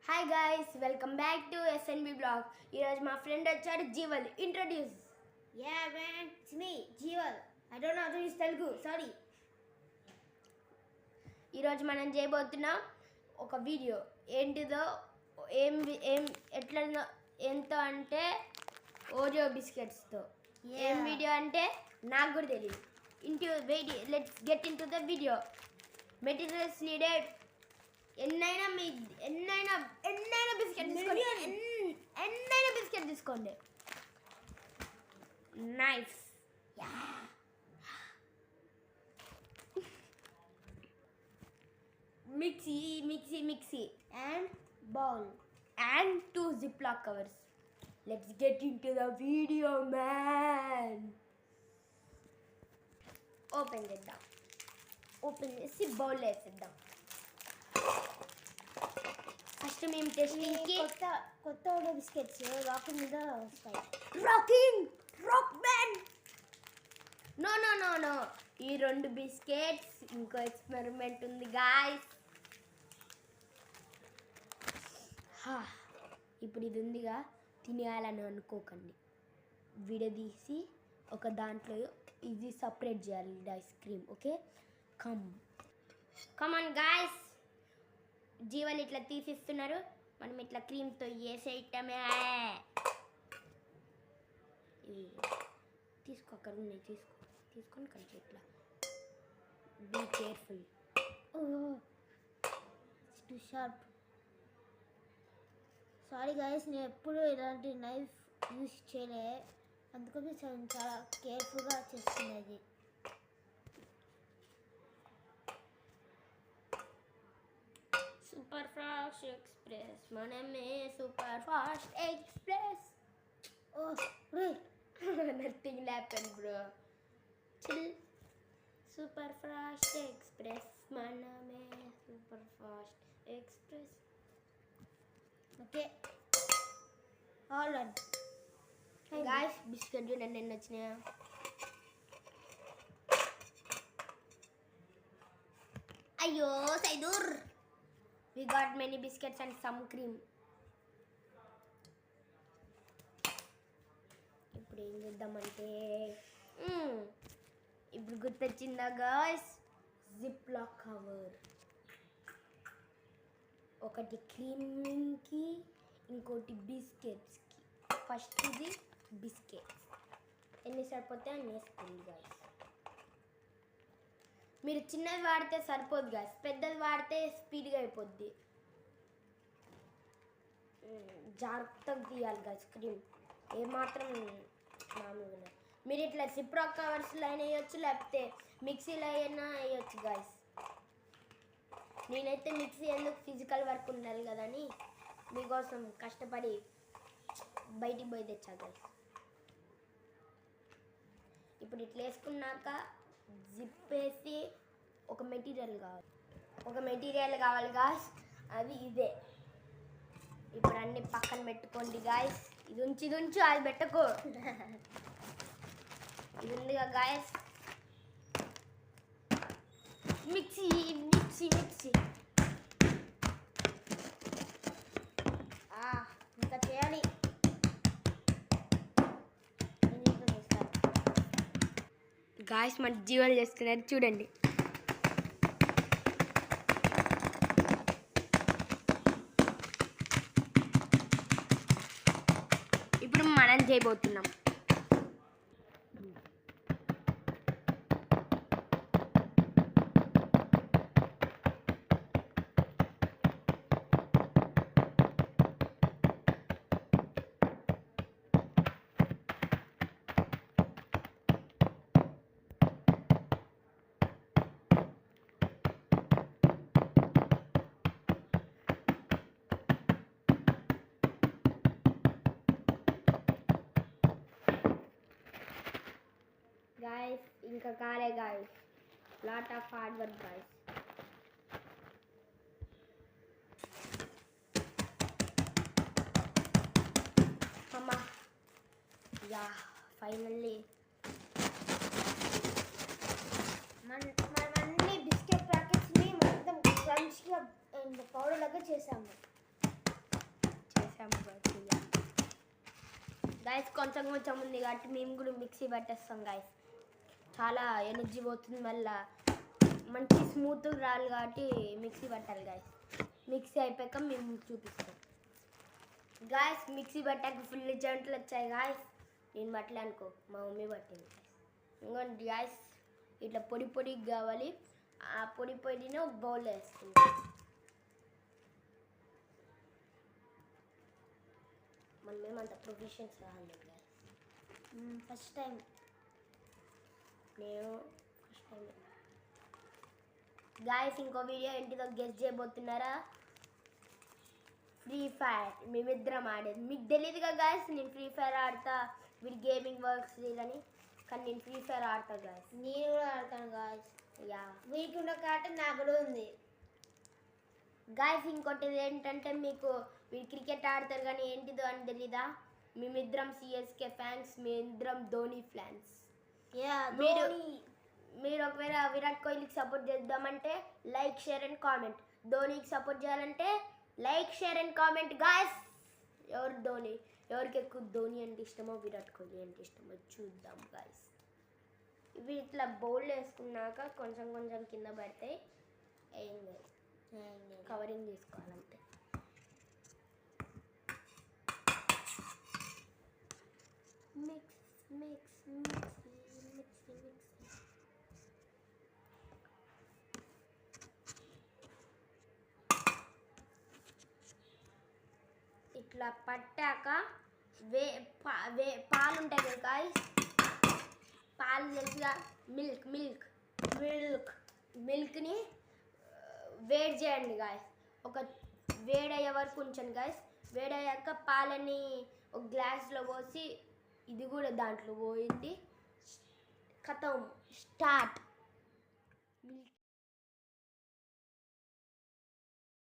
Hi guys, welcome back to SNB Blog. Here's my friend Achar Jeeval. Introduce. Yeah man, it's me, Jeeval. I don't know how to use Telugu, sorry. ఈరోజు మనం చేయబోతున్నాం ఒక video. ఏంటిదో ఎట్లా ఎంత అంటే Oreo బిస్కెట్స్తో. ఏం video అంటే నాకు కూడా తెలియదు. Let's get in to the video. Materials needed. ఎన్నైనా బిస్కెట్ తీసుకోండి. ఎన్నైనా బిస్కెట్ తీసుకోండి. Knife, mixie And bowl. and 2 Ziploc covers. Let's get into the video, man. Open చేద్దాం. ఓపెన్ చేసి బౌల్ వేసేద్దాం. ఫస్ట్ మేము టెస్టింగ్కి కొత్త ఓడియో బిస్కెట్స్ రాక్ మీద వస్తాయి. Rock man. నో ఈ 2 బిస్కెట్స్ ఇంకో ఎక్స్పెరిమెంట్ ఉంది గాయ్స్. ఇప్పుడు ఇది ఉందిగా, తినేయాలని అనుకోకండి. విడదీసి ఒక దాంట్లో ఇది సపరేట్ చేయాలి ice cream. Okay, come on guys. Jeevan ఇట్లా తీసిస్తున్నారు, మనం ఇట్లా క్రీమ్తో వేసేయటమే. తీసుకో, అక్కడ ఉన్నాయి, తీసుకొని కలిసి ఇట్లా. Be careful. Too sharp. Sorry guys, నేను ఎప్పుడు ఇలాంటి నైఫ్ యూస్ చేయలే, అందుకని చాలా కేర్ఫుల్గా చేస్తున్నది. సూపర్ ఫాస్ట్ ఎక్స్ప్రెస్, మనమే super fast express. Nothing happen bro, chill. Super fast express, మనమే super fast express. Okay, all done. Guys, biscuit చూడండి ఎన్ని వచ్చినాయా. అయ్యో సైదూర్, we got many biscuits and some cream. ఇప్పుడు ఏం చేద్దామంటే, ఇప్పుడు గుర్తొచ్చిందా గాయ్స్, జిప్లాక్ కవర్. ఒకటి క్రీమ్కి, ఇంకోటి బిస్కెట్స్కి. ఫస్ట్ ఇది బిస్కెట్స్. ఎన్ని సరిపోతే అన్ని వేసుకోండి గాయ్స్. మీరు చిన్నది వాడితే సరిపోదు గాయ్స్, పెద్దది వాడితే స్పీడ్గా అయిపోద్ది. జాగ్రత్తగా తీయాలి గాయ్స్ క్రీమ్, ఏమాత్రం మామూలుగా. మీరు ఇట్లా జిప్లాక్ కవర్స్లో అయినా వేయచ్చు, లేకపోతే మిక్సీలో అయినా వేయచ్చు గాయ్స్. నేనైతే మిక్సీ ఎందుకు, ఫిజికల్ వర్క్ ఉండాలి కదని మీకోసం కష్టపడి బయటికి పోయి తెచ్చా గాయ్స్. ఇప్పుడు ఇట్లా వేసుకున్నాక జిప్ వేసి ఒక మెటీరియల్ కావాలి గాయ్స్, అది ఇదే. ఇప్పుడు అన్ని పక్కన పెట్టుకోండి గాయ్స్. ఇది ఉంచు, అది పెట్టకు. ఇది ఉందిగా గాయ్స్, మిక్సీ. ఇంకా చేయాలి. గాయ్స్, మన జీవనం చేస్తున్నారు చూడండి. ఇప్పుడు మనం చేయబోతున్నాం. గాయస్, ఇంకా కాలే guys, lot of hard work guys. అమ్మా, యా ఫైనల్లీ మనం అన్ని బిస్కెట్ ప్యాకెట్స్ని మొత్తం క్రంచ్గా పౌడర్ లాగా చేసాము. పెట్టాము గైస్. కొంచెం కొంచెం ఉంది కాబట్టి మేము కూడా మిక్సీ పట్టేస్తాం గైస్. చాలా ఎనర్జీ పోతుంది, మళ్ళీ మంచి స్మూత్గా రావాలి కాబట్టి మిక్సీ పట్టాలి గైస్. మిక్సీ అయిపోయాక మేము చూపిస్తాం గాయస్. మిక్సీ పట్టాక ఫుల్ జంటలు వచ్చాయి గాయస్. నేను పట్టలే అనుకో, మా మమ్మీ పట్టింది. ఇంకోటి గాయస్, ఇట్లా పొడి పొడికి కావాలి. ఆ పొడి పొడిని ఒక బౌల్ వేస్తుంది. మనమేమంత ప్రొఫెషన్స్ రావాలి గాయస్. ఫస్ట్ టైం నేను ఫస్ట్ టైం గాయస్. ఇంకో వీడియో ఏంటిదో గెస్ట్ చేయబోతున్నారా? ఫ్రీ ఫైర్ మేమిద్దరం ఆడేది. మీకు తెలియదుగా గాయస్, నేను ఫ్రీ ఫైర్ ఆడతా, వీడి గేమింగ్ వర్క్స్ అని. కానీ నేను ఫ్రీ ఫైర్ ఆడతా గాయస్. నేను కూడా ఆడతాను గాయస్. యా మీకు ఉన్న కాట నాకు కూడా ఉంది గాయస్. ఇంకోటి ఏంటంటే, మీకు వీడు క్రికెట్ ఆడతారు కానీ ఏంటిదో అని తెలీదా? మేమిద్దరం సిఎస్కే ఫ్యాన్స్, మేమిద్దరం ధోని ఫ్యాన్స్. యా మీరు ఒకవేళ విరాట్ కోహ్లీకి సపోర్ట్ చేద్దామంటే లైక్, షేర్ అండ్ కామెంట్. ధోనికి సపోర్ట్ చేయాలంటే like, share and comment guys. ఎవరికి ఎక్కువ ధోని అంటే ఇష్టమో విరాట్ కోహ్లీ అంటే ఇష్టమో చూద్దాం గాయస్. ఇవి ఇట్లా బౌల్ వేసుకున్నాక కొంచెం కొంచెం కింద పడతాయి. ఏం లేదు, కవరింగ్ తీసుకోవాలంటే. Mix mix mix mix mix. ఇట్లా పట్టాక పాలు ఉంటాయి కదా గాయస్. పాలు తెలిసిగా మిల్క్ని వేడి చేయండి గాయస్. ఒక వేడయ్యే వరకు ఉంచండి గాయస్. వేడయ్యాక పాలని ఒక గ్లాస్లో పోసి, ఇది కూడా దాంట్లో పోయింది. కథం స్టార్ట్.